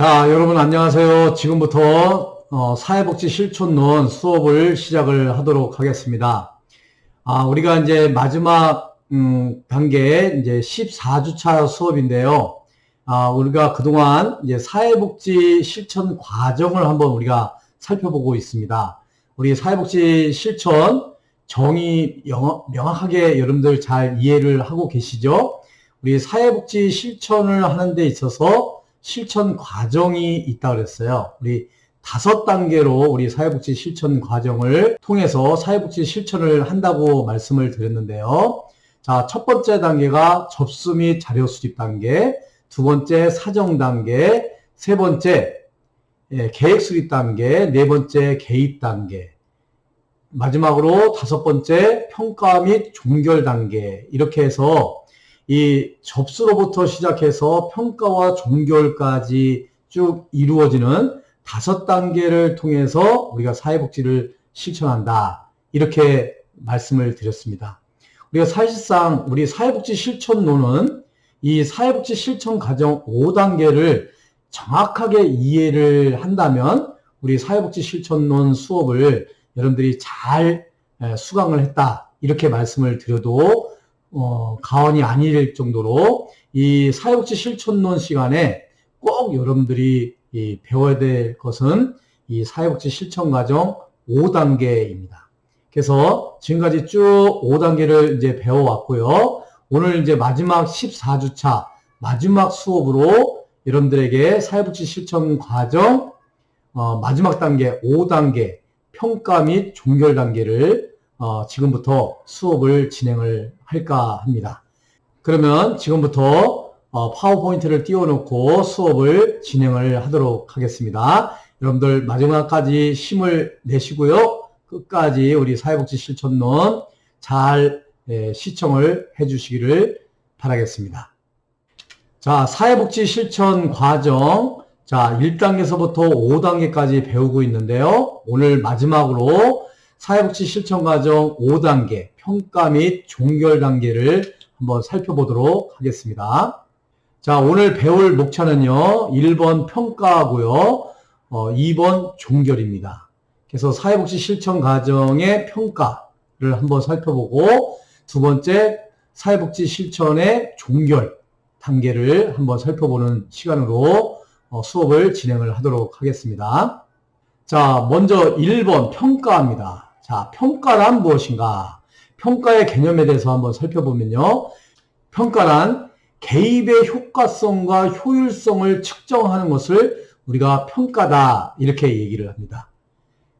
자, 여러분 안녕하세요. 지금부터 사회복지 실천론 수업을 시작을 하도록 하겠습니다. 우리가 이제 마지막 단계 이제 14주차 수업인데요. 우리가 그동안 이제 사회복지 실천 과정을 한번 우리가 살펴보고 있습니다. 우리 사회복지 실천 정의 명확하게 여러분들 잘 이해를 하고 계시죠? 우리 사회복지 실천을 하는 데 있어서 실천 과정이 있다고 그랬어요. 우리 5단계로 우리 사회복지 실천 과정을 통해서 사회복지 실천을 한다고 말씀을 드렸는데요. 자, 첫 번째 단계가 접수 및 자료 수집 단계, 두 번째 사정 단계, 세 번째 계획 수립 단계, 네 번째 개입 단계, 마지막으로 5번째 평가 및 종결 단계, 이렇게 해서 이 접수로부터 시작해서 평가와 종결까지 쭉 이루어지는 5단계를 통해서 우리가 사회복지를 실천한다, 이렇게 말씀을 드렸습니다. 우리가 사실상 우리 사회복지 실천론은 이 사회복지 실천 과정 5단계를 정확하게 이해를 한다면 우리 사회복지 실천론 수업을 여러분들이 잘 수강을 했다, 이렇게 말씀을 드려도 가언이 아닐 정도로 이 사회복지 실천론 시간에 꼭 여러분들이 배워야 될 것은 이 사회복지 실천 과정 5단계입니다. 그래서 지금까지 쭉 5단계를 이제 배워왔고요. 오늘 이제 마지막 14주차 마지막 수업으로 여러분들에게 사회복지 실천 과정 마지막 단계 5단계 평가 및 종결 단계를 지금부터 수업을 진행을 할까 합니다. 그러면 지금부터 파워포인트를 띄워놓고 수업을 진행을 하도록 하겠습니다. 여러분들 마지막까지 힘을 내시고요. 끝까지 우리 사회복지 실천론 잘 시청을 해주시기를 바라겠습니다. 자, 사회복지 실천 과정, 자, 1단계서부터 5단계까지 배우고 있는데요. 오늘 마지막으로 사회복지 실천 과정 5단계 평가 및 종결 단계를 한번 살펴보도록 하겠습니다. 자, 오늘 배울 목차는요, 1번 평가고요, 2번 종결입니다. 그래서 사회복지 실천 과정의 평가를 한번 살펴보고, 두 번째 사회복지 실천의 종결 단계를 한번 살펴보는 시간으로 수업을 진행을 하도록 하겠습니다. 자, 먼저 1번 평가입니다. 자, 평가란 무엇인가? 평가의 개념에 대해서 한번 살펴보면요. 평가란 개입의 효과성과 효율성을 측정하는 것을 우리가 평가다, 이렇게 얘기를 합니다.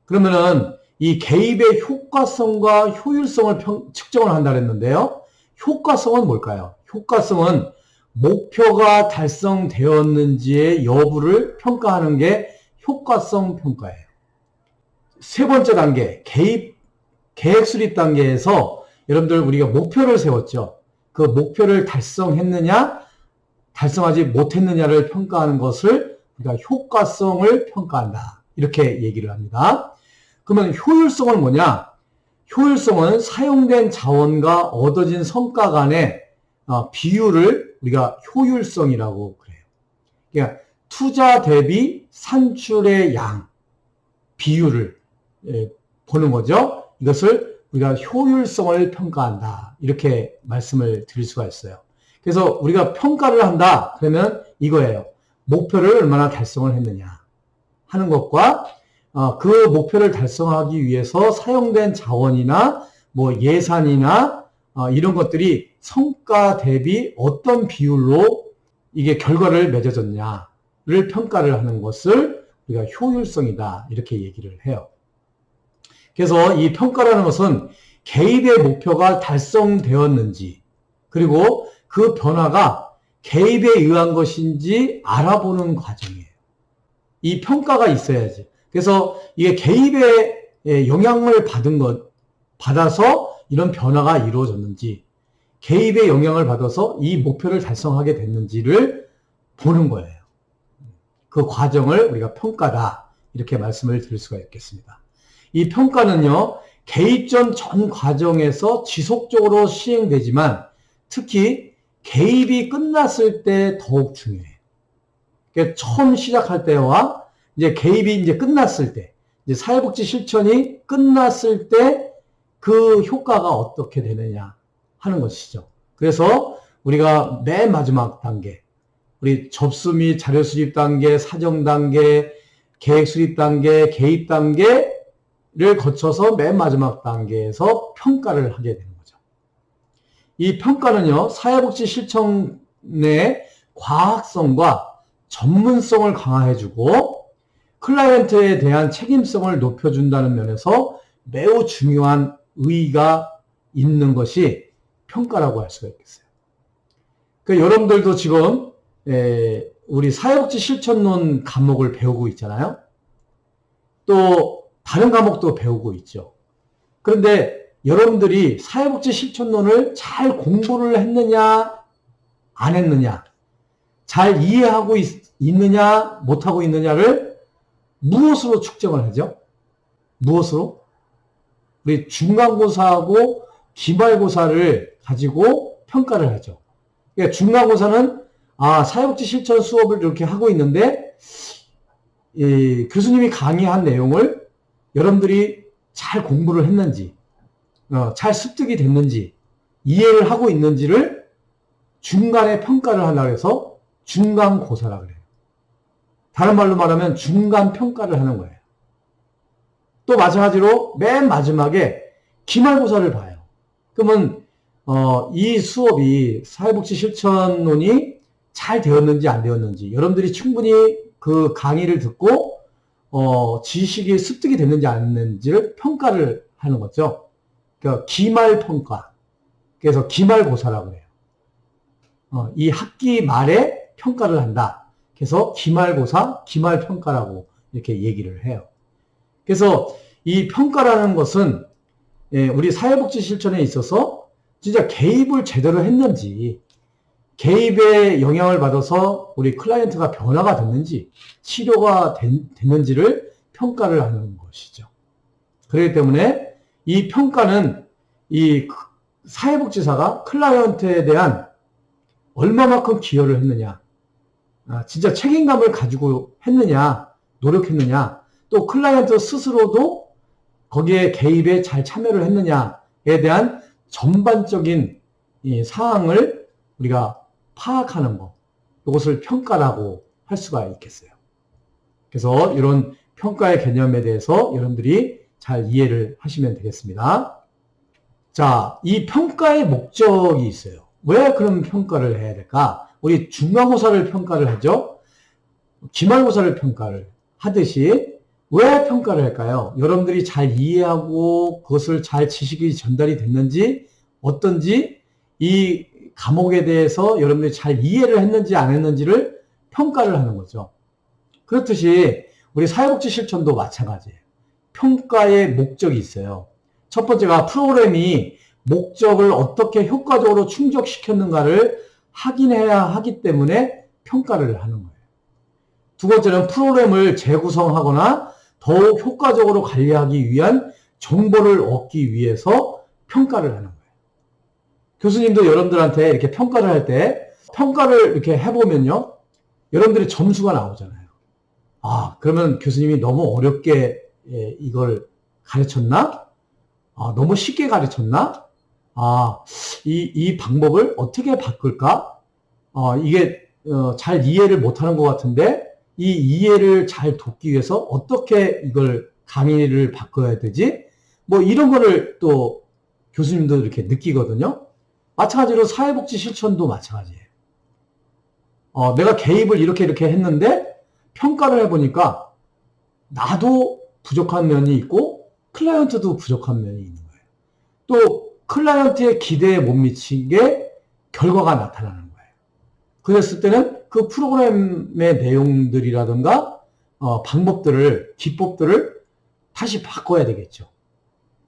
그러면은 이 개입의 효과성과 효율성을 측정을 한다 그랬는데요. 효과성은 뭘까요? 효과성은 목표가 달성되었는지의 여부를 평가하는 게 효과성 평가예요. 세 번째 단계, 계획 수립 단계에서 여러분들 우리가 목표를 세웠죠. 그 목표를 달성했느냐, 달성하지 못했느냐를 평가하는 것을 우리가 효과성을 평가한다, 이렇게 얘기를 합니다. 그러면 효율성은 뭐냐? 효율성은 사용된 자원과 얻어진 성과 간의 비율을 우리가 효율성이라고 그래요. 그러니까 투자 대비 산출의 양, 비율을 보는 거죠. 이것을 우리가 효율성을 평가한다, 이렇게 말씀을 드릴 수가 있어요. 그래서 우리가 평가를 한다 그러면 이거예요. 목표를 얼마나 달성을 했느냐 하는 것과 그 목표를 달성하기 위해서 사용된 자원이나 뭐 예산이나 이런 것들이 성과 대비 어떤 비율로 이게 결과를 맺어졌냐를 평가를 하는 것을 우리가 효율성이다, 이렇게 얘기를 해요. 그래서 이 평가라는 것은 개입의 목표가 달성되었는지, 그리고 그 변화가 개입에 의한 것인지 알아보는 과정이에요. 이 평가가 있어야지. 그래서 이게 개입의 영향을 받아서 이런 변화가 이루어졌는지, 개입의 영향을 받아서 이 목표를 달성하게 됐는지를 보는 거예요. 그 과정을 우리가 평가다, 이렇게 말씀을 드릴 수가 있겠습니다. 이 평가는요, 개입 전 과정에서 지속적으로 시행되지만 특히 개입이 끝났을 때 더욱 중요해요. 그러니까 처음 시작할 때와 이제 개입이 이제 끝났을 때, 이제 사회복지 실천이 끝났을 때 그 효과가 어떻게 되느냐 하는 것이죠. 그래서 우리가 맨 마지막 단계, 우리 접수 및 자료 수집 단계, 사정 단계, 계획 수립 단계, 개입 단계를 거쳐서 맨 마지막 단계에서 평가를 하게 되는 거죠. 이 평가는요, 사회복지 실천의 과학성과 전문성을 강화해주고 클라이언트에 대한 책임성을 높여준다는 면에서 매우 중요한 의의가 있는 것이 평가라고 할 수가 있겠어요. 그러니까 여러분들도 지금 우리 사회복지 실천론 과목을 배우고 있잖아요. 또 다른 과목도 배우고 있죠. 그런데 여러분들이 사회복지 실천론을 잘 공부를 했느냐 안 했느냐, 잘 이해하고 있느냐 못하고 있느냐를 무엇으로 측정을 하죠? 무엇으로? 우리 중간고사하고 기말고사를 가지고 평가를 하죠. 그러니까 중간고사는 사회복지 실천 수업을 이렇게 하고 있는데 교수님이 강의한 내용을 여러분들이 잘 공부를 했는지, 잘 습득이 됐는지, 이해를 하고 있는지를 중간에 평가를 하려고 해서 중간고사라고 그래요. 다른 말로 말하면 중간평가를 하는 거예요. 또 마찬가지로 맨 마지막에 기말고사를 봐요. 그러면 이 수업이 사회복지 실천론이 잘 되었는지 안 되었는지, 여러분들이 충분히 그 강의를 듣고 지식이 습득이 됐는지 안 됐는지를 평가를 하는 거죠. 그러니까 기말평가, 그래서 기말고사라고 해요. 이 학기 말에 평가를 한다. 그래서 기말고사, 기말평가라고 이렇게 얘기를 해요. 그래서 이 평가라는 것은 우리 사회복지 실천에 있어서 진짜 개입을 제대로 했는지, 개입에 영향을 받아서 우리 클라이언트가 변화가 됐는지, 치료가 됐는지를 평가를 하는 것이죠. 그렇기 때문에 이 평가는 이 사회복지사가 클라이언트에 대한 얼마만큼 기여를 했느냐, 진짜 책임감을 가지고 했느냐, 노력했느냐, 또 클라이언트 스스로도 거기에 개입에 잘 참여를 했느냐에 대한 전반적인 이 사항을 우리가 파악하는 것, 이것을 평가라고 할 수가 있겠어요. 그래서 이런 평가의 개념에 대해서 여러분들이 잘 이해를 하시면 되겠습니다. 자, 이 평가의 목적이 있어요. 왜 그런 평가를 해야 될까? 우리 중간고사를 평가를 하죠. 기말고사를 평가를 하듯이 왜 평가를 할까요? 여러분들이 잘 이해하고 그것을 잘 지식이 전달이 됐는지, 어떤지, 이 과목에 대해서 여러분들이 잘 이해를 했는지 안 했는지를 평가를 하는 거죠. 그렇듯이 우리 사회복지 실천도 마찬가지예요. 평가의 목적이 있어요. 첫 번째가 프로그램이 목적을 어떻게 효과적으로 충족시켰는가를 확인해야 하기 때문에 평가를 하는 거예요. 두 번째는 프로그램을 재구성하거나 더욱 효과적으로 관리하기 위한 정보를 얻기 위해서 평가를 하는 거예요. 교수님도 여러분들한테 이렇게 평가를 할 때, 평가를 이렇게 해보면요, 여러분들이 점수가 나오잖아요. 그러면 교수님이 너무 어렵게 이걸 가르쳤나? 너무 쉽게 가르쳤나? 이 방법을 어떻게 바꿀까? 이게 잘 이해를 못하는 것 같은데, 이 이해를 잘 돕기 위해서 어떻게 이걸 강의를 바꿔야 되지? 뭐 이런 거를 또 교수님도 이렇게 느끼거든요. 마찬가지로 사회복지 실천도 마찬가지예요. 내가 개입을 이렇게 했는데 평가를 해보니까 나도 부족한 면이 있고 클라이언트도 부족한 면이 있는 거예요. 또 클라이언트의 기대에 못 미치게 결과가 나타나는 거예요. 그랬을 때는 그 프로그램의 내용들이라든가 방법들을, 기법들을 다시 바꿔야 되겠죠.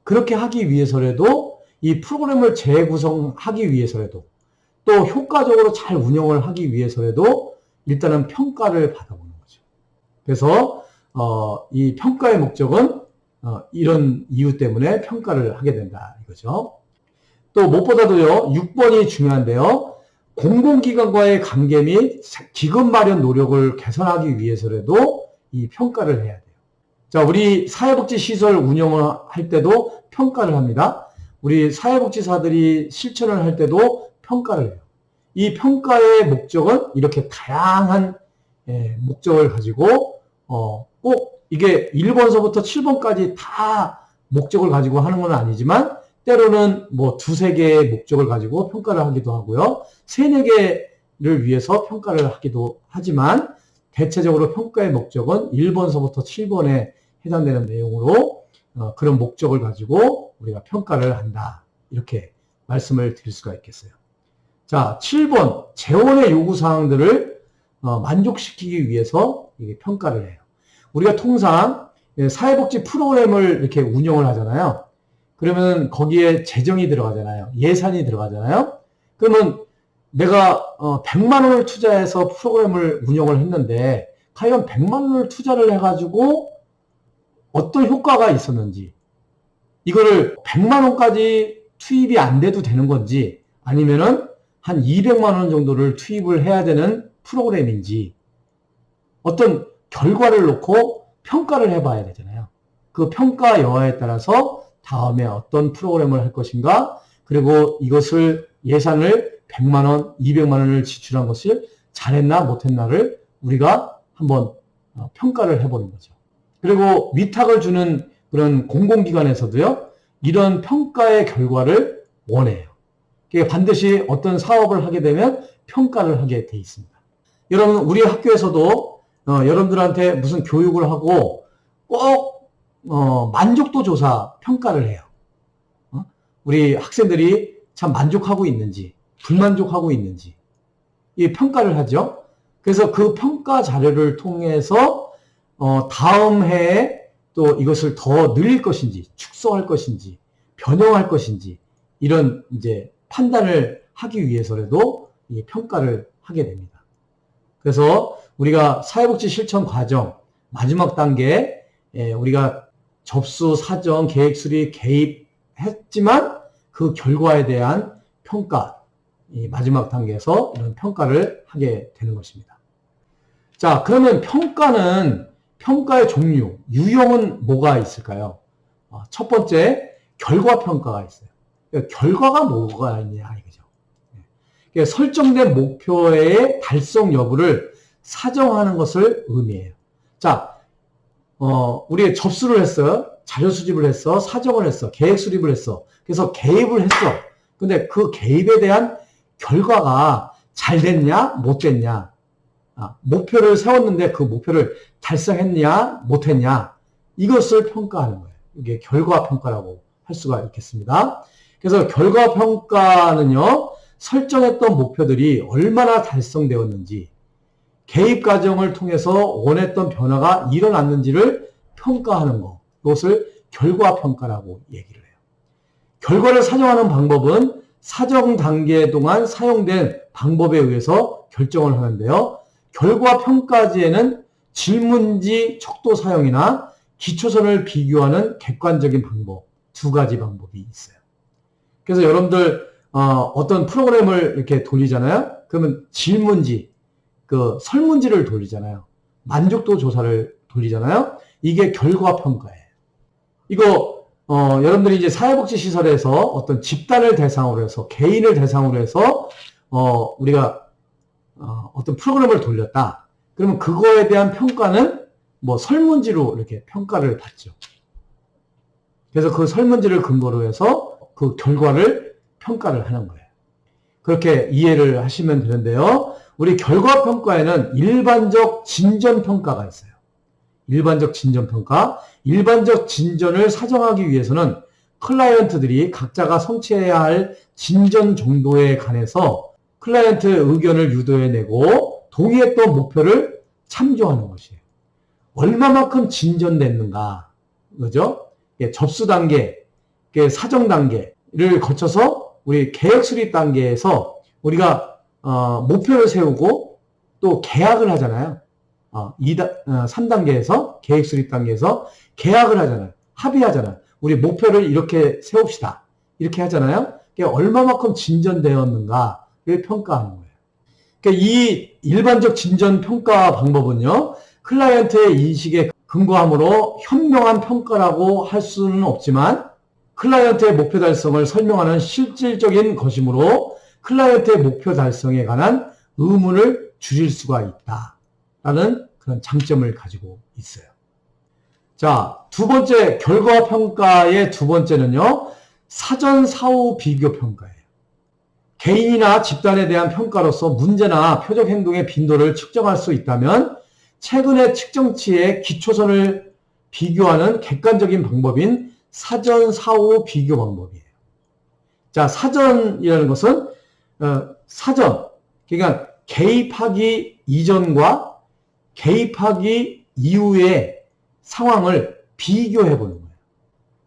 그렇게 하기 위해서라도, 이 프로그램을 재구성하기 위해서라도, 또 효과적으로 잘 운영을 하기 위해서라도 일단은 평가를 받아보는 거죠. 그래서 이 평가의 목적은 이런 이유 때문에 평가를 하게 된다 이거죠. 또 무엇보다도요, 6번이 중요한데요. 공공기관과의 관계 및 기금 마련 노력을 개선하기 위해서라도 이 평가를 해야 돼요. 자, 우리 사회복지시설 운영을 할 때도 평가를 합니다. 우리 사회복지사들이 실천을 할 때도 평가를 해요. 이 평가의 목적은 이렇게 다양한 목적을 가지고 꼭 이게 1번서부터 7번까지 다 목적을 가지고 하는 건 아니지만 때로는 뭐 2-3개의 목적을 가지고 평가를 하기도 하고요. 3-4개를 위해서 평가를 하기도 하지만 대체적으로 평가의 목적은 1번서부터 7번에 해당되는 내용으로 그런 목적을 가지고 우리가 평가를 한다. 이렇게 말씀을 드릴 수가 있겠어요. 자, 7번 재원의 요구사항들을 만족시키기 위해서 이게 평가를 해요. 우리가 통상 사회복지 프로그램을 이렇게 운영을 하잖아요. 그러면 거기에 재정이 들어가잖아요. 예산이 들어가잖아요. 그러면 내가 100만 원을 투자해서 프로그램을 운영을 했는데 과연 100만 원을 투자를 해가지고 어떤 효과가 있었는지, 이거를 100만 원까지 투입이 안 돼도 되는 건지, 아니면은 한 200만 원 정도를 투입을 해야 되는 프로그램인지, 어떤 결과를 놓고 평가를 해봐야 되잖아요. 그 평가 여하에 따라서 다음에 어떤 프로그램을 할 것인가, 그리고 이것을 예산을 100만 원, 200만 원을 지출한 것을 잘했나 못했나를 우리가 한번 평가를 해보는 거죠. 그리고 위탁을 주는 그런 공공기관에서도요, 이런 평가의 결과를 원해요. 반드시 어떤 사업을 하게 되면 평가를 하게 돼 있습니다. 여러분, 우리 학교에서도 여러분들한테 무슨 교육을 하고 꼭 만족도 조사 평가를 해요. 우리 학생들이 참 만족하고 있는지, 불만족하고 있는지 이 평가를 하죠. 그래서 그 평가 자료를 통해서 다음 해에 또 이것을 더 늘릴 것인지, 축소할 것인지, 변형할 것인지, 이런 이제 판단을 하기 위해서라도 이 평가를 하게 됩니다. 그래서 우리가 사회복지 실천 과정 마지막 단계에 우리가 접수, 사정, 계획 수립, 개입했지만 그 결과에 대한 평가, 이 마지막 단계에서 이런 평가를 하게 되는 것입니다. 자, 그러면 평가의 종류, 유형은 뭐가 있을까요? 첫 번째, 결과평가가 있어요. 결과가 뭐가 있냐, 이거죠. 설정된 목표의 달성 여부를 사정하는 것을 의미해요. 자, 우리 접수를 했어요. 자료 수집을 했어. 사정을 했어. 계획 수립을 했어. 그래서 개입을 했어. 근데 그 개입에 대한 결과가 잘 됐냐, 못 됐냐. 목표를 세웠는데 그 목표를 달성했냐, 못했냐. 이것을 평가하는 거예요. 이게 결과평가라고 할 수가 있겠습니다. 그래서 결과평가는요, 설정했던 목표들이 얼마나 달성되었는지, 개입 과정을 통해서 원했던 변화가 일어났는지를 평가하는 것, 그것을 결과평가라고 얘기를 해요. 결과를 사정하는 방법은 사정 단계 동안 사용된 방법에 의해서 결정을 하는데요. 결과평가지에는 질문지 척도 사용이나 기초선을 비교하는 객관적인 방법, 2가지 방법이 있어요. 그래서 여러분들 어떤 프로그램을 이렇게 돌리잖아요. 그러면 질문지, 그 설문지를 돌리잖아요. 만족도 조사를 돌리잖아요. 이게 결과평가예요. 이거 여러분들이 이제 사회복지시설에서 어떤 집단을 대상으로 해서, 개인을 대상으로 해서 우리가 어떤 프로그램을 돌렸다. 그러면 그거에 대한 평가는 뭐 설문지로 이렇게 평가를 받죠. 그래서 그 설문지를 근거로 해서 그 결과를 평가를 하는 거예요. 그렇게 이해를 하시면 되는데요. 우리 결과평가에는 일반적 진전평가가 있어요. 일반적 진전평가. 일반적 진전을 사정하기 위해서는 클라이언트들이 각자가 성취해야 할 진전 정도에 관해서 클라이언트의 의견을 유도해내고 동의했던 목표를 참조하는 것이에요. 얼마만큼 진전됐는가, 그죠? 접수 단계, 사정 단계를 거쳐서 우리 계획 수립 단계에서 우리가 목표를 세우고 또 계약을 하잖아요. 3단계에서 계획 수립 단계에서 계약을 하잖아요. 합의하잖아요. 우리 목표를 이렇게 세웁시다. 이렇게 하잖아요. 얼마만큼 진전되었는가 평가하는 거예요. 그러니까 이 일반적 진전 평가 방법은요, 클라이언트의 인식에 근거함으로 현명한 평가라고 할 수는 없지만 클라이언트의 목표 달성을 설명하는 실질적인 것이므로 클라이언트의 목표 달성에 관한 의문을 줄일 수가 있다라는 그런 장점을 가지고 있어요. 자, 두 번째, 결과 평가의 두 번째는요, 사전 사후 비교 평가예요. 개인이나 집단에 대한 평가로서 문제나 표적 행동의 빈도를 측정할 수 있다면 최근의 측정치의 기초선을 비교하는 객관적인 방법인 사전 사후 비교 방법이에요. 자, 사전이라는 것은 사전, 그러니까 개입하기 이전과 개입하기 이후의 상황을 비교해 보는 거예요.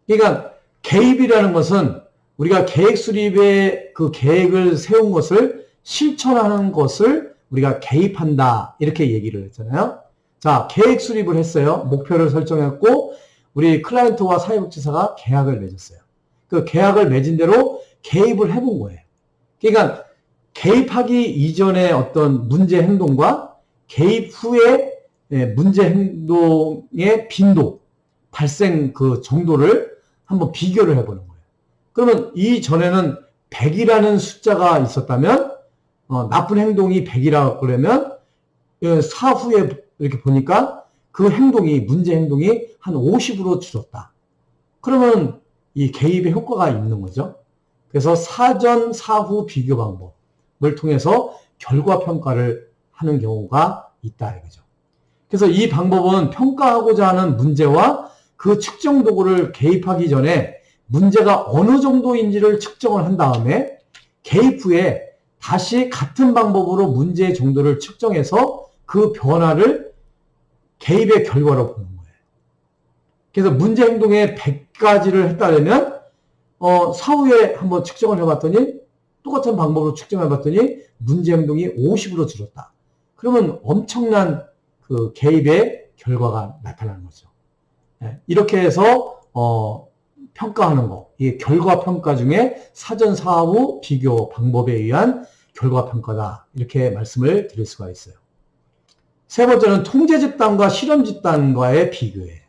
그러니까 개입이라는 것은 우리가 계획 수립의 그 계획을 세운 것을 실천하는 것을 우리가 개입한다, 이렇게 얘기를 했잖아요. 자, 계획 수립을 했어요. 목표를 설정했고 우리 클라이언트와 사회복지사가 계약을 맺었어요. 그 계약을 맺은 대로 개입을 해본 거예요. 그러니까 개입하기 이전의 어떤 문제 행동과 개입 후의 문제 행동의 빈도, 발생 그 정도를 한번 비교를 해보는 거예요. 그러면 이전에는 100이라는 숫자가 있었다면 나쁜 행동이 100이라고 그러면 사후에 이렇게 보니까 그 행동이, 문제 행동이 한 50으로 줄었다. 그러면 이 개입의 효과가 있는 거죠. 그래서 사전 사후 비교 방법을 통해서 결과 평가를 하는 경우가 있다 이거죠. 그래서 이 방법은 평가하고자 하는 문제와 그 측정 도구를 개입하기 전에 문제가 어느 정도인지를 측정을 한 다음에 개입 후에 다시 같은 방법으로 문제의 정도를 측정해서 그 변화를 개입의 결과로 보는 거예요. 그래서 문제 행동에 100가지를 했다면 사후에 한번 측정을 해봤더니 똑같은 방법으로 측정해봤더니 문제 행동이 50으로 줄었다. 그러면 엄청난 그 개입의 결과가 나타나는 거죠. 이렇게 해서 평가하는 거, 이게 결과 평가 중에 사전 사후 비교 방법에 의한 결과 평가다, 이렇게 말씀을 드릴 수가 있어요. 세 번째는 통제 집단과 실험 집단과의 비교예요.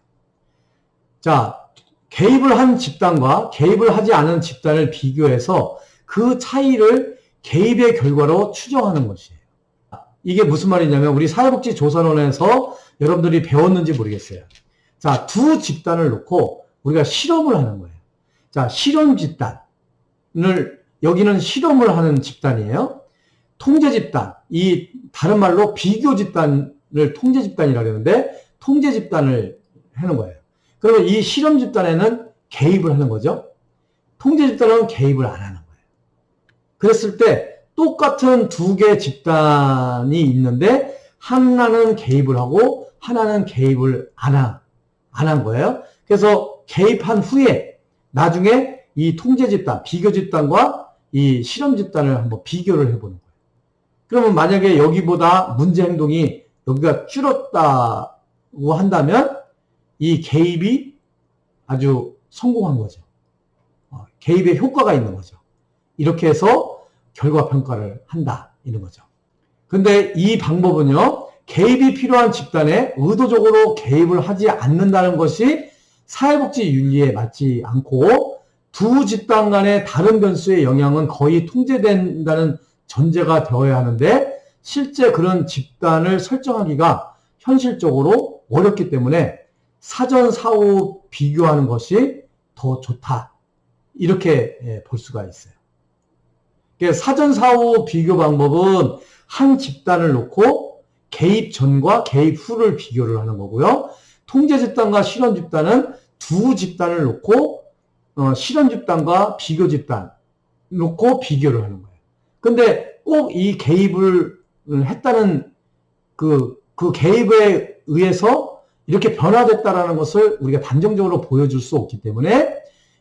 자, 개입을 한 집단과 개입을 하지 않은 집단을 비교해서 그 차이를 개입의 결과로 추정하는 것이에요. 이게 무슨 말이냐면 우리 사회복지조사론에서 여러분들이 배웠는지 모르겠어요. 자, 두 집단을 놓고 우리가 실험을 하는 거예요. 자, 실험 집단을, 여기는 실험을 하는 집단이에요. 통제 집단, 이 다른 말로 비교 집단을 통제 집단이라고 하는데 통제 집단을 하는 거예요. 그러면 이 실험 집단에는 개입을 하는 거죠. 통제 집단은 개입을 안 하는 거예요. 그랬을 때 똑같은 두 개 집단이 있는데 하나는 개입을 하고 하나는 개입을 안 한 거예요. 그래서 개입한 후에 나중에 이 통제 집단, 비교 집단과 이 실험 집단을 한번 비교를 해보는 거예요. 그러면 만약에 여기보다 문제 행동이 여기가 줄었다고 한다면 이 개입이 아주 성공한 거죠. 개입의 효과가 있는 거죠. 이렇게 해서 결과 평가를 한다, 이런 거죠. 근데 이 방법은요, 개입이 필요한 집단에 의도적으로 개입을 하지 않는다는 것이 사회복지 윤리에 맞지 않고 두 집단 간의 다른 변수의 영향은 거의 통제된다는 전제가 되어야 하는데 실제 그런 집단을 설정하기가 현실적으로 어렵기 때문에 사전 사후 비교하는 것이 더 좋다, 이렇게 볼 수가 있어요. 사전 사후 비교 방법은 한 집단을 놓고 개입 전과 개입 후를 비교를 하는 거고요. 통제 집단과 실험 집단은 두 집단을 놓고 실험 집단과 비교 집단 놓고 비교를 하는 거예요. 근데 꼭 이 개입을 했다는 그 개입에 의해서 이렇게 변화됐다라는 것을 우리가 단정적으로 보여줄 수 없기 때문에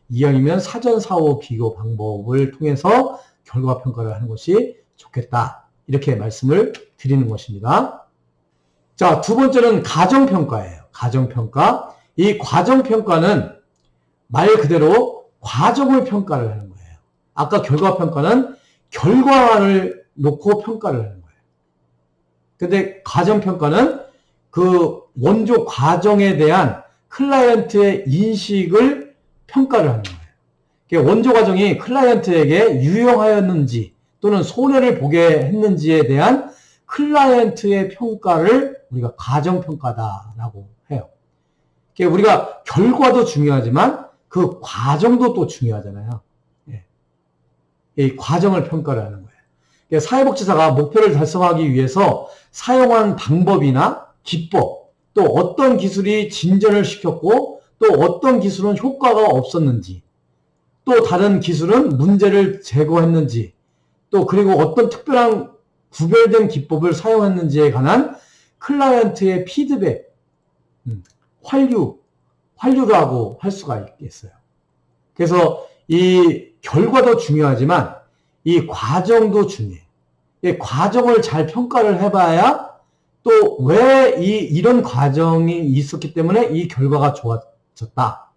이왕이면 사전 사후 비교 방법을 통해서 결과 평가를 하는 것이 좋겠다, 이렇게 말씀을 드리는 것입니다. 자, 두 번째는 과정평가예요. 과정평가. 이 과정평가는 말 그대로 과정을 평가를 하는 거예요. 아까 결과평가는 결과를 놓고 평가를 하는 거예요. 근데 과정평가는 그 원조 과정에 대한 클라이언트의 인식을 평가를 하는 거예요. 원조 과정이 클라이언트에게 유용하였는지 또는 손해를 보게 했는지에 대한 클라이언트의 평가를 우리가 과정평가다라고 해요. 우리가 결과도 중요하지만 그 과정도 또 중요하잖아요. 이 과정을 평가를 하는 거예요. 사회복지사가 목표를 달성하기 위해서 사용한 방법이나 기법, 또 어떤 기술이 진전을 시켰고 또 어떤 기술은 효과가 없었는지, 또 다른 기술은 문제를 제거했는지, 또 그리고 어떤 특별한 구별된 기법을 사용했는지에 관한 클라이언트의 피드백, 환류라고 할 수가 있겠어요. 그래서 이 결과도 중요하지만 이 과정도 중요해요. 이 과정을 잘 평가를 해봐야 또 왜 이런 과정이 있었기 때문에 이 결과가 좋아졌다.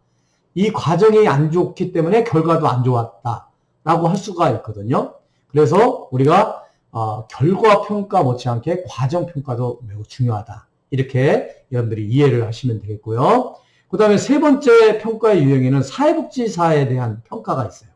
이 과정이 안 좋기 때문에 결과도 안 좋았다. 라고 할 수가 있거든요. 그래서 우리가 결과 평가 못지않게 과정 평가도 매우 중요하다. 이렇게 여러분들이 이해를 하시면 되겠고요. 그 다음에 세 번째 평가의 유형에는 사회복지사에 대한 평가가 있어요.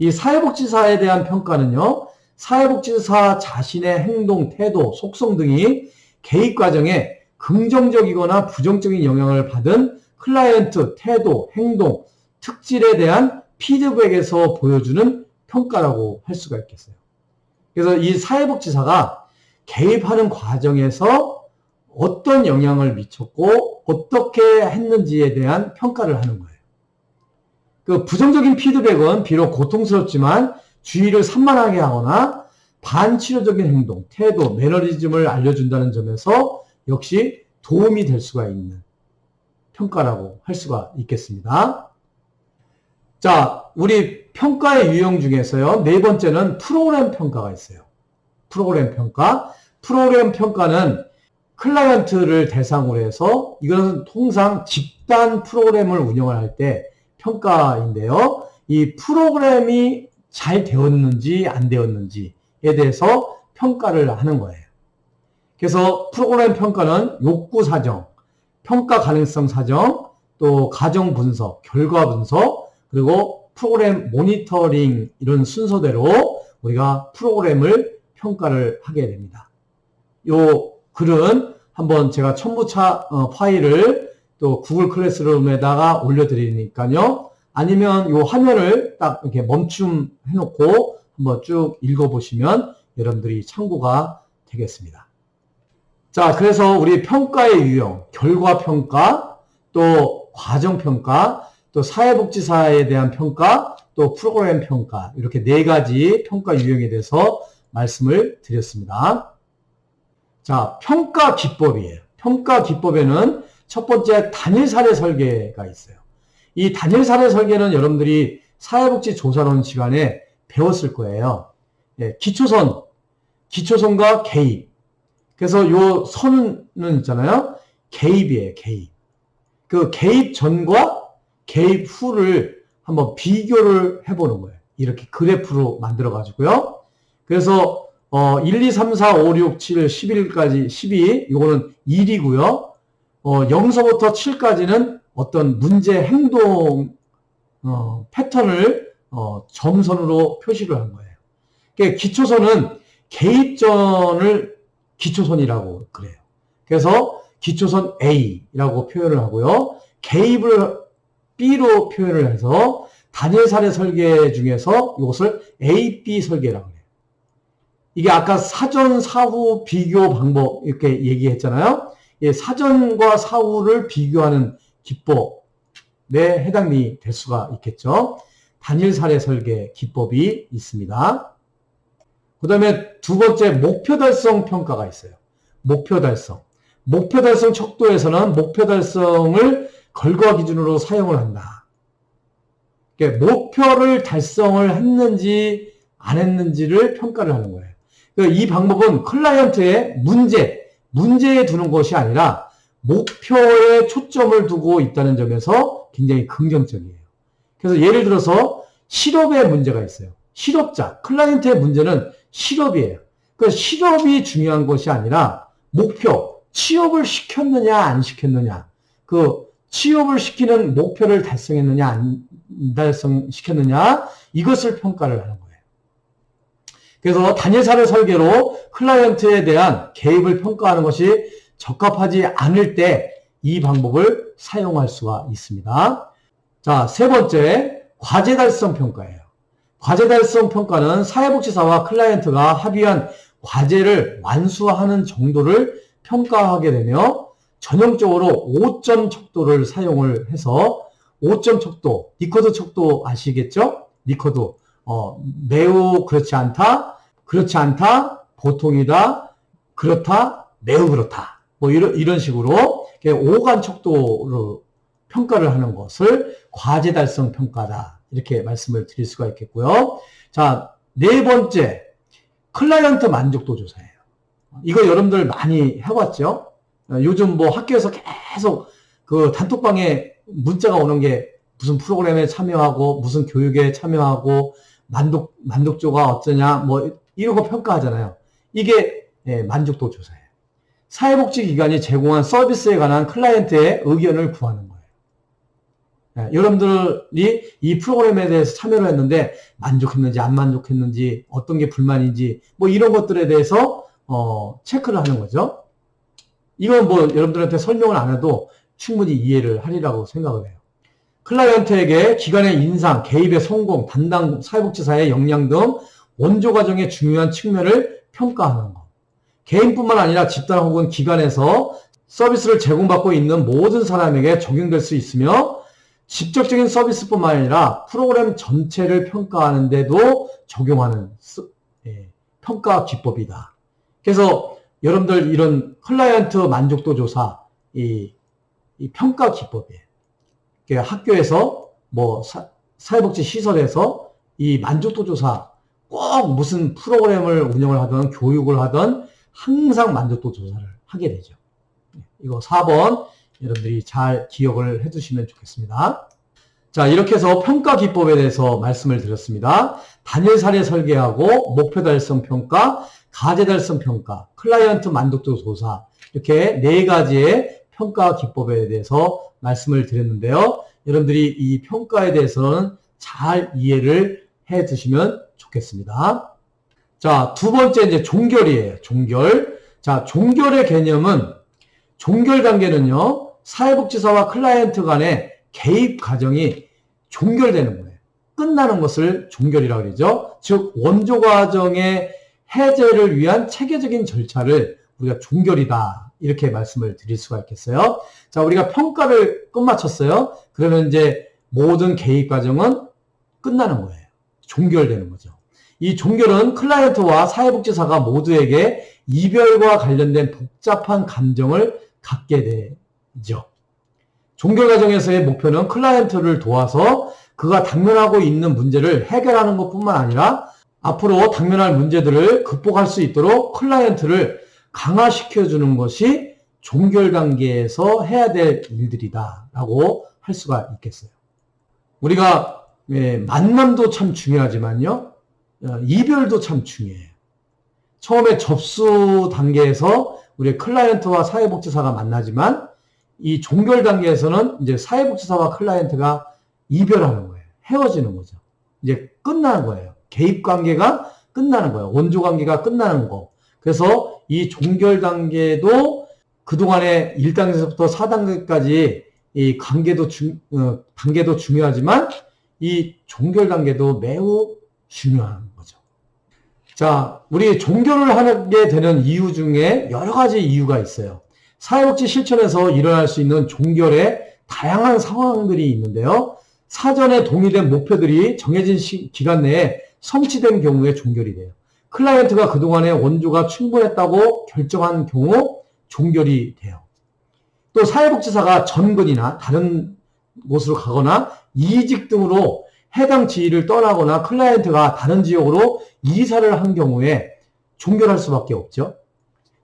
이 사회복지사에 대한 평가는요, 사회복지사 자신의 행동, 태도, 속성 등이 개입 과정에 긍정적이거나 부정적인 영향을 받은 클라이언트, 태도, 행동, 특질에 대한 피드백에서 보여주는 평가라고 할 수가 있겠어요. 그래서 이 사회복지사가 개입하는 과정에서 어떤 영향을 미쳤고 어떻게 했는지에 대한 평가를 하는 거예요. 그 부정적인 피드백은 비록 고통스럽지만 주의를 산만하게 하거나 반치료적인 행동, 태도, 매너리즘을 알려준다는 점에서 역시 도움이 될 수가 있는 평가라고 할 수가 있겠습니다. 자, 우리 평가의 유형 중에서요, 네 번째는 프로그램 평가가 있어요. 프로그램 평가. 프로그램 평가는 클라이언트를 대상으로 해서 이것은 통상 집단 프로그램을 운영을 할 때 평가인데요. 이 프로그램이 잘 되었는지 안 되었는지에 대해서 평가를 하는 거예요. 그래서 프로그램 평가는 욕구 사정, 평가 가능성 사정, 또 가정 분석, 결과 분석, 그리고 프로그램 모니터링 이런 순서대로 우리가 프로그램을 평가를 하게 됩니다. 요 글은 한번 제가 첨부차 파일을 또 구글 클래스룸에다가 올려드리니까요. 아니면 요 화면을 딱 이렇게 멈춤 해놓고 한번 쭉 읽어보시면 여러분들이 참고가 되겠습니다. 자, 그래서 우리 평가의 유형, 결과평가, 또 과정평가, 또 사회복지사에 대한 평가, 또 프로그램 평가, 이렇게 네 가지 평가 유형에 대해서 말씀을 드렸습니다. 자, 평가 기법이에요. 평가 기법에는 첫 번째 단일 사례 설계가 있어요. 이 단일 사례 설계는 여러분들이 사회복지 조사론 시간에 배웠을 거예요. 예, 기초선과 개입. 그래서 요 선은 있잖아요. 개입이에요, 개입. 그 개입 전과 개입 후를 한번 비교를 해보는 거예요. 이렇게 그래프로 만들어가지고요. 그래서 1, 2, 3, 4, 5, 6, 7, 11까지 12, 이거는 1이고요. 0서부터 7까지는 어떤 문제 행동 패턴을 점선으로 표시를 한 거예요. 그러니까 기초선은 개입전을 기초선이라고 그래요. 그래서 기초선 A라고 표현을 하고요. 개입을 B로 표현을 해서 단일 사례 설계 중에서 이것을 A, B 설계라고 해요. 이게 아까 사전, 사후 비교 방법 이렇게 얘기했잖아요. 예, 사전과 사후를 비교하는 기법에 해당이 될 수가 있겠죠. 단일 사례 설계 기법이 있습니다. 그 다음에 두 번째 목표 달성 평가가 있어요. 목표 달성. 목표 달성 척도에서는 목표 달성을 결과 기준으로 사용을 한다. 그러니까 목표를 달성을 했는지 안 했는지를 평가를 하는 거예요. 그러니까 이 방법은 클라이언트의 문제에 두는 것이 아니라 목표에 초점을 두고 있다는 점에서 굉장히 긍정적이에요. 그래서 예를 들어서 실업에 문제가 있어요. 실업자, 클라이언트의 문제는 실업이에요. 그 실업이 중요한 것이 아니라 목표, 취업을 시켰느냐 안 시켰느냐, 그 취업을 시키는 목표를 달성했느냐 안 달성시켰느냐, 이것을 평가를 하는 거예요. 그래서 단일사례 설계로 클라이언트에 대한 개입을 평가하는 것이 적합하지 않을 때 이 방법을 사용할 수가 있습니다. 자, 세 번째, 과제 달성 평가예요. 과제 달성 평가는 사회복지사와 클라이언트가 합의한 과제를 완수하는 정도를 평가하게 되며 전형적으로 5점 척도를 사용을 해서 5점 척도, 니커드 척도 아시겠죠? 니커드. 매우 그렇지 않다, 그렇지 않다, 보통이다, 그렇다, 매우 그렇다. 뭐 이런 식으로 5간 척도로 평가를 하는 것을 과제 달성 평가다, 이렇게 말씀을 드릴 수가 있겠고요. 자, 네 번째, 클라이언트 만족도 조사예요. 이거 여러분들 많이 해봤죠? 요즘 뭐 학교에서 계속 그 단톡방에 문자가 오는 게 무슨 프로그램에 참여하고 무슨 교육에 참여하고 만족도가 어쩌냐 뭐 이런 거 평가하잖아요. 이게 만족도 조사예요. 사회복지기관이 제공한 서비스에 관한 클라이언트의 의견을 구하는 거예요. 여러분들이 이 프로그램에 대해서 참여를 했는데 만족했는지 안 만족했는지, 어떤 게 불만인지 뭐 이런 것들에 대해서 체크를 하는 거죠. 이건 뭐 여러분들한테 설명을 안 해도 충분히 이해를 하리라고 생각을 해요. 클라이언트에게 기관의 인상, 개입의 성공, 담당 사회복지사의 역량 등 원조 과정의 중요한 측면을 평가하는 것. 개인뿐만 아니라 집단 혹은 기관에서 서비스를 제공받고 있는 모든 사람에게 적용될 수 있으며 직접적인 서비스뿐만 아니라 프로그램 전체를 평가하는 데도 적용하는 평가 기법이다. 그래서 여러분들 이런 클라이언트 만족도 조사, 이 평가 기법이에요. 학교에서 뭐 사회복지 시설에서 이 만족도 조사, 꼭 무슨 프로그램을 운영을 하든 교육을 하든 항상 만족도 조사를 하게 되죠. 이거 4번 여러분들이 잘 기억을 해두시면 좋겠습니다. 자, 이렇게 해서 평가 기법에 대해서 말씀을 드렸습니다. 단일 사례 설계하고 목표 달성 평가, 과제 달성 평가, 클라이언트 만족도 조사, 이렇게 4가지의 평가 기법에 대해서 말씀을 드렸는데요. 여러분들이 이 평가에 대해서는 잘 이해를 해 두시면 좋겠습니다. 자, 두 번째 이제 종결이에요. 종결. 자, 종결의 개념은, 종결 단계는요, 사회복지사와 클라이언트 간의 개입 과정이 종결되는 거예요. 끝나는 것을 종결이라고 그러죠. 즉, 원조 과정의 해제를 위한 체계적인 절차를 우리가 종결이다, 이렇게 말씀을 드릴 수가 있겠어요. 자, 우리가 평가를 끝마쳤어요. 그러면 이제 모든 개입 과정은 끝나는 거예요. 종결되는 거죠. 이 종결은 클라이언트와 사회복지사가 모두에게 이별과 관련된 복잡한 감정을 갖게 되죠. 종결 과정에서의 목표는 클라이언트를 도와서 그가 당면하고 있는 문제를 해결하는 것뿐만 아니라 앞으로 당면할 문제들을 극복할 수 있도록 클라이언트를 강화시켜주는 것이 종결 단계에서 해야 될 일들이다라고 할 수가 있겠어요. 우리가 만남도 참 중요하지만요, 이별도 참 중요해요. 처음에 접수 단계에서 우리 클라이언트와 사회복지사가 만나지만 이 종결 단계에서는 이제 사회복지사와 클라이언트가 이별하는 거예요. 헤어지는 거죠. 이제 끝나는 거예요. 개입 관계가 끝나는 거예요. 원조 관계가 끝나는 거. 그래서 이 종결 단계도 그동안에 1단계에서부터 4단계까지 이 단계도 중요하지만 이 종결 단계도 매우 중요한 거죠. 자, 우리 종결을 하게 되는 이유 중에 여러 가지 이유가 있어요. 사회복지 실천에서 일어날 수 있는 종결의 다양한 상황들이 있는데요. 사전에 동의된 목표들이 정해진 기간 내에 성취된 경우에 종결이 돼요. 클라이언트가 그동안의 원조가 충분했다고 결정한 경우 종결이 돼요. 또 사회복지사가 전근이나 다른 곳으로 가거나 이직 등으로 해당 지위를 떠나거나 클라이언트가 다른 지역으로 이사를 한 경우에 종결할 수밖에 없죠.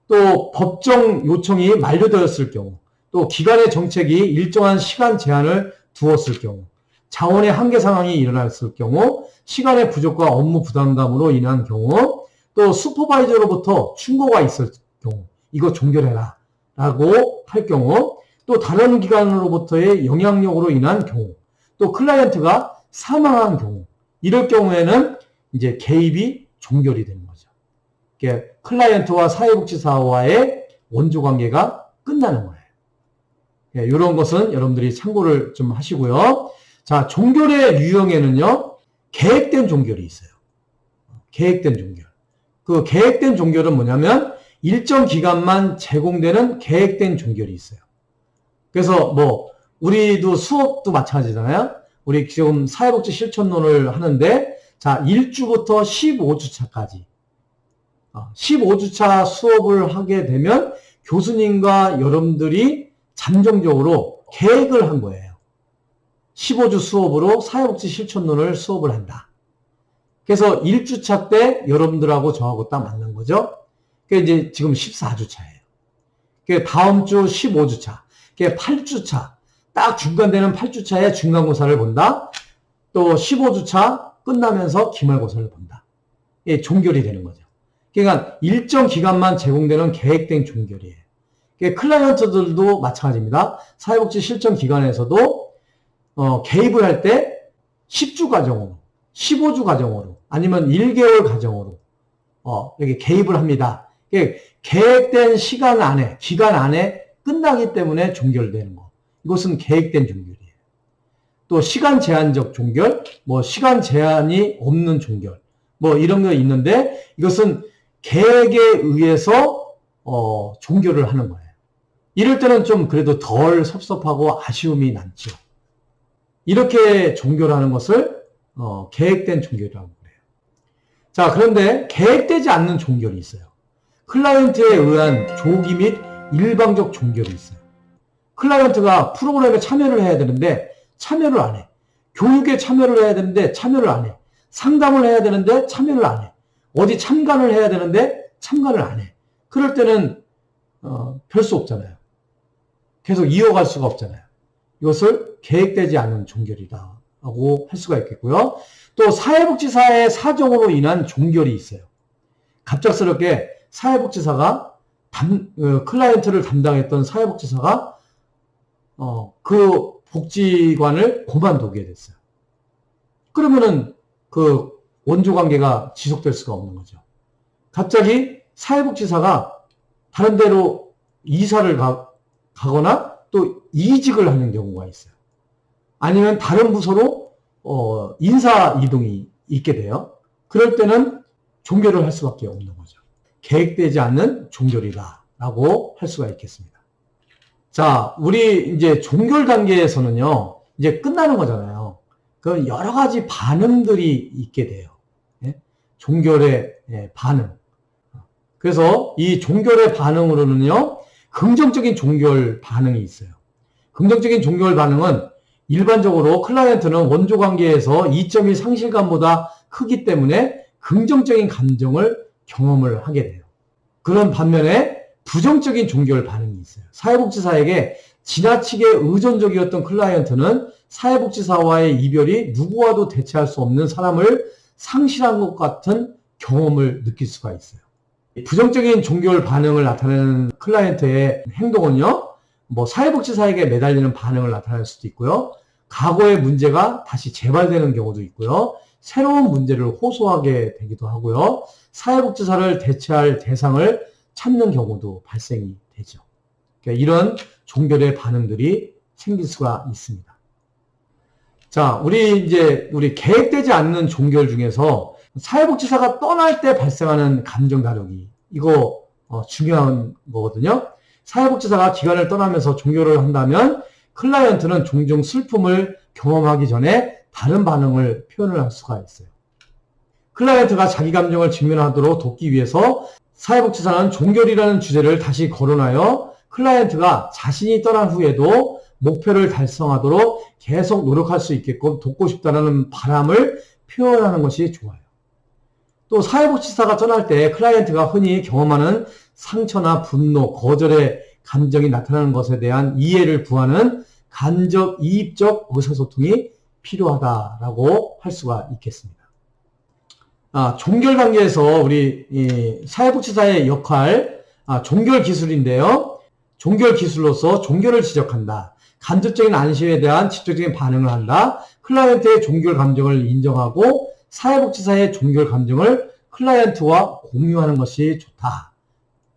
또 법정 요청이 만료되었을 경우, 또 기관의 정책이 일정한 시간 제한을 두었을 경우, 자원의 한계 상황이 일어났을 경우, 시간의 부족과 업무 부담감으로 인한 경우, 또 슈퍼바이저로부터 충고가 있을 경우, 이거 종결해라 라고 할 경우, 또 다른 기관으로부터의 영향력으로 인한 경우, 또 클라이언트가 사망한 경우, 이럴 경우에는 이제 개입이 종결이 되는 거죠. 클라이언트와 사회복지사와의 원조관계가 끝나는 거예요. 이런 것은 여러분들이 참고를 좀 하시고요. 자, 종결의 유형에는요, 계획된 종결이 있어요. 계획된 종결. 그 계획된 종결은 뭐냐면 일정 기간만 제공되는 계획된 종결이 있어요. 그래서 뭐 우리도 수업도 마찬가지잖아요. 우리 지금 사회복지 실천론을 하는데, 자, 1주부터 15주차까지 15주차 수업을 하게 되면 교수님과 여러분들이 잠정적으로 계획을 한 거예요. 15주 수업으로 사회복지 실천론을 수업을 한다. 그래서 1주차 때 여러분들하고 저하고 딱 맞는 거죠. 그게 이제 지금 14주차예요. 그 다음 주 15주차. 그게 8주차. 딱 중간 되는 8주차에 중간고사를 본다. 또 15주차 끝나면서 기말고사를 본다. 이게 종결이 되는 거죠. 그러니까 일정 기간만 제공되는 계획된 종결이에요. 클라이언트들도 마찬가지입니다. 사회복지 실천 기관에서도 개입을 할 때 10주 과정으로, 15주 과정으로, 아니면 1개월 과정으로 이렇게 개입을 합니다. 계획된 시간 안에, 기간 안에 끝나기 때문에 종결되는 거. 이것은 계획된 종결이에요. 또 시간 제한적 종결, 뭐 시간 제한이 없는 종결, 뭐 이런 거 있는데, 이것은 계획에 의해서 종결을 하는 거예요. 이럴 때는 좀 그래도 덜 섭섭하고 아쉬움이 남죠. 이렇게 종결하는 것을 계획된 종결이라고 그래요. 자, 그런데 계획되지 않는 종결이 있어요. 클라이언트에 의한 조기 및 일방적 종결이 있어요. 클라이언트가 프로그램에 참여를 해야 되는데 참여를 안 해. 교육에 참여를 해야 되는데 참여를 안 해. 상담을 해야 되는데 참여를 안 해. 어디 참관을 해야 되는데 참관을 안 해. 그럴 때는 별 수 없잖아요. 계속 이어갈 수가 없잖아요. 이것을 계획되지 않은 종결이라고 할 수가 있겠고요. 또 사회복지사의 사정으로 인한 종결이 있어요. 갑작스럽게 사회복지사가 클라이언트를 담당했던 사회복지사가 그 복지관을 그만두게 됐어요. 그러면은 그 원조관계가 지속될 수가 없는 거죠. 갑자기 사회복지사가 다른 데로 이사를 가거나 또 이직을 하는 경우가 있어요. 아니면 다른 부서로 인사 이동이 있게 돼요. 그럴 때는 종결을 할 수밖에 없는 거죠. 계획되지 않는 종결이다라고 할 수가 있겠습니다. 자, 우리 이제 종결 단계에서는요, 이제 끝나는 거잖아요. 그 여러 가지 반응들이 있게 돼요. 예? 종결의 반응. 그래서 이 종결의 반응으로는요, 긍정적인 종결 반응이 있어요. 긍정적인 종결 반응은 일반적으로 클라이언트는 원조 관계에서 이점이 상실감보다 크기 때문에 긍정적인 감정을 경험을 하게 돼요. 그런 반면에 부정적인 종결 반응이 있어요. 사회복지사에게 지나치게 의존적이었던 클라이언트는 사회복지사와의 이별이 누구와도 대체할 수 없는 사람을 상실한 것 같은 경험을 느낄 수가 있어요. 부정적인 종결 반응을 나타내는 클라이언트의 행동은요, 뭐 사회복지사에게 매달리는 반응을 나타낼 수도 있고요, 과거의 문제가 다시 재발되는 경우도 있고요, 새로운 문제를 호소하게 되기도 하고요, 사회복지사를 대체할 대상을 찾는 경우도 발생이 되죠. 그러니까 이런 종결의 반응들이 생길 수가 있습니다. 자, 우리 계획되지 않는 종결 중에서 사회복지사가 떠날 때 발생하는 감정 다루기, 이거 중요한 거거든요. 사회복지사가 기관을 떠나면서 종결을 한다면 클라이언트는 종종 슬픔을 경험하기 전에 다른 반응을 표현을 할 수가 있어요. 클라이언트가 자기 감정을 직면하도록 돕기 위해서 사회복지사는 종결이라는 주제를 다시 거론하여 클라이언트가 자신이 떠난 후에도 목표를 달성하도록 계속 노력할 수 있게끔 돕고 싶다는 바람을 표현하는 것이 좋아요. 또 사회복지사가 떠날 때 클라이언트가 흔히 경험하는 상처나 분노, 거절의 감정이 나타나는 것에 대한 이해를 구하는 간접 이입적 의사소통이 필요하다라고 할 수가 있겠습니다. 종결 단계에서 우리 사회복지사의 역할, 종결 기술인데요. 종결 기술로서 종결을 지적한다. 간접적인 안심에 대한 직접적인 반응을 한다. 클라이언트의 종결 감정을 인정하고 사회복지사의 종결 감정을 클라이언트와 공유하는 것이 좋다.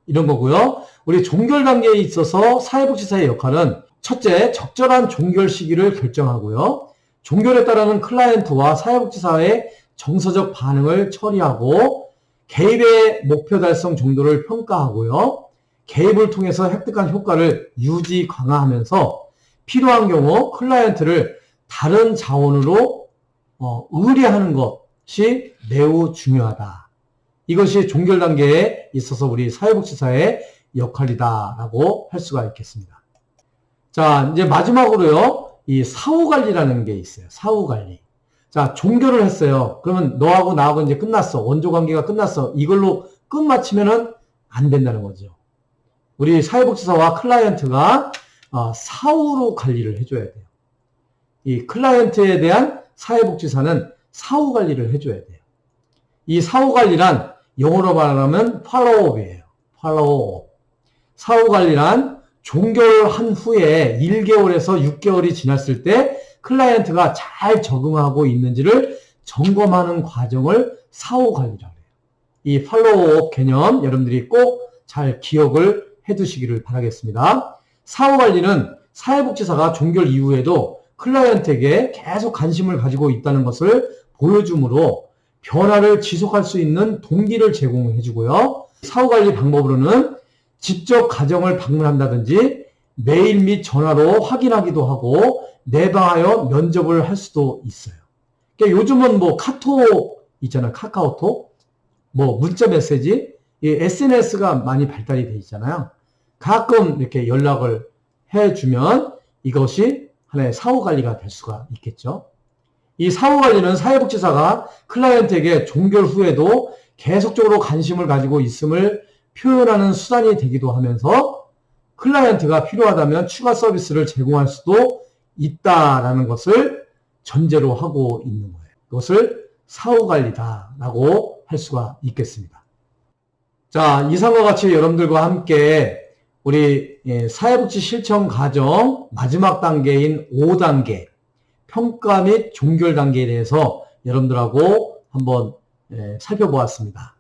이런 거고요. 우리 종결 단계에 있어서 사회복지사의 역할은 첫째, 적절한 종결 시기를 결정하고요. 종결에 따르는 클라이언트와 사회복지사의 정서적 반응을 처리하고 개입의 목표 달성 정도를 평가하고요. 개입을 통해서 획득한 효과를 유지 강화하면서 필요한 경우 클라이언트를 다른 자원으로 의뢰하는 것이 매우 중요하다. 이것이 종결 단계에 있어서 우리 사회복지사의 역할이다라고 할 수가 있겠습니다. 자, 이제 마지막으로요. 이 사후관리라는 게 있어요. 사후관리. 자, 종결을 했어요. 그러면 너하고 나하고 이제 끝났어. 원조관계가 끝났어. 이걸로 끝마치면은 안 된다는 거죠. 우리 사회복지사와 클라이언트가 사후로 관리를 해줘야 돼요. 이 클라이언트에 대한 사회복지사는 사후 관리를 해줘야 돼요. 이 사후 관리란 영어로 말하면 팔로우업이에요. 팔로우업. 사후 관리란 종결한 후에 1개월에서 6개월이 지났을 때 클라이언트가 잘 적응하고 있는지를 점검하는 과정을 사후 관리라고 해요. 이 팔로우업 개념 여러분들이 꼭 잘 기억을 해두시기를 바라겠습니다. 사후 관리는 사회복지사가 종결 이후에도 클라이언트에게 계속 관심을 가지고 있다는 것을 보여주므로 변화를 지속할 수 있는 동기를 제공해 주고요. 사후 관리 방법으로는 직접 가정을 방문한다든지 메일 및 전화로 확인하기도 하고 내방하여 면접을 할 수도 있어요. 그러니까 요즘은 뭐 카톡 있잖아요. 카카오톡, 뭐 문자 메시지, 이 SNS가 많이 발달이 돼 있잖아요. 가끔 이렇게 연락을 해주면 이것이 하나의 사후 관리가 될 수가 있겠죠. 이 사후 관리는 사회복지사가 클라이언트에게 종결 후에도 계속적으로 관심을 가지고 있음을 표현하는 수단이 되기도 하면서 클라이언트가 필요하다면 추가 서비스를 제공할 수도 있다라는 것을 전제로 하고 있는 거예요. 이것을 사후 관리다라고 할 수가 있겠습니다. 자, 이상과 같이 여러분들과 함께 우리 사회복지 실천 과정 마지막 단계인 5단계 평가 및 종결 단계에 대해서 여러분들하고 한번 살펴보았습니다.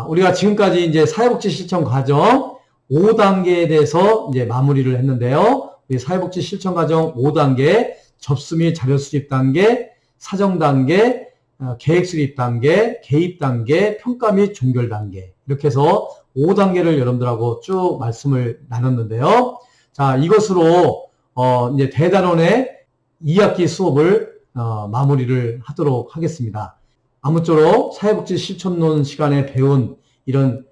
우리가 지금까지 이제 사회복지 실천 과정 5단계에 대해서 이제 마무리를 했는데요. 우리 사회복지 실천 과정 5단계 접수 및 자료 수집 단계, 사정 단계, 계획 수립 단계, 개입 단계, 평가 및 종결 단계 이렇게 해서 5단계를 여러분들하고 쭉 말씀을 나눴는데요. 자, 이것으로 이제 대단원의 2학기 수업을 마무리를 하도록 하겠습니다. 아무쪼록 사회복지 실천론 시간에 배운 이런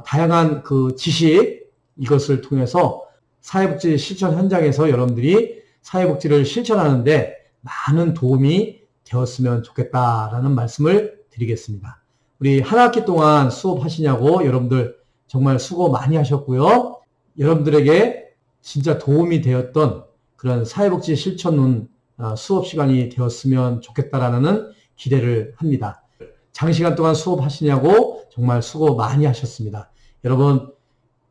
다양한 그 지식 이것을 통해서 사회복지 실천 현장에서 여러분들이 사회복지를 실천하는데 많은 도움이 되었으면 좋겠다라는 말씀을 드리겠습니다. 우리 한 학기 동안 수업하시냐고 여러분들 정말 수고 많이 하셨고요. 여러분들에게 진짜 도움이 되었던 그런 사회복지 실천론 수업 시간이 되었으면 좋겠다라는 기대를 합니다. 장시간 동안 수업하시냐고 정말 수고 많이 하셨습니다. 여러분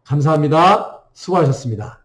감사합니다. 수고하셨습니다.